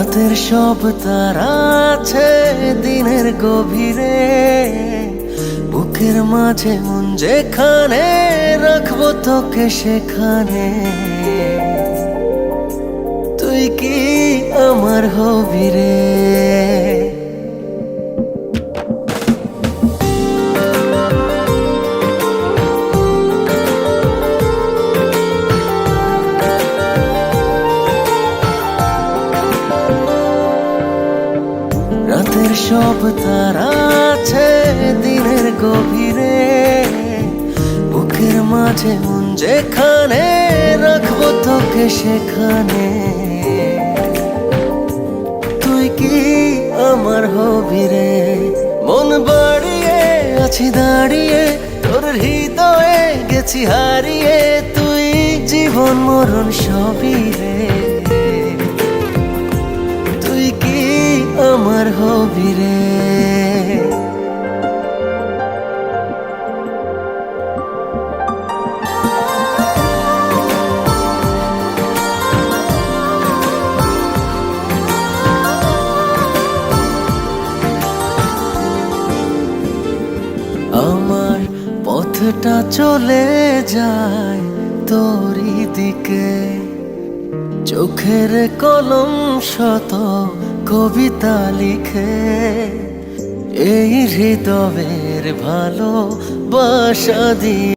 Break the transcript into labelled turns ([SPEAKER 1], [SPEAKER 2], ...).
[SPEAKER 1] রাতের সব তারা আছে দিনের গভীরে, বুকের মাঝে মন যেখানে রাখবো তোকে সেখানে। তুই কি আমার হবি রে? রাতের সব তারা আছে দিনের গভীরে, বুকের মাঝে মন যেখানে রাখবো তোকে সেখানে। তুই কি আমার হবি রে? মন বাড়িয়ে আছি দাঁড়িয়ে তোর হৃদয়ে গেছি হারিয়ে, তুই জীবন মরণ সবই রে। তুই কি আমার হবি রে? আমার পথটা চলে যায় তোরই দিকে, চোখের কলম শত কবিতা লিখে। এই হৃদয়ের ভালোবাসা দিয়ে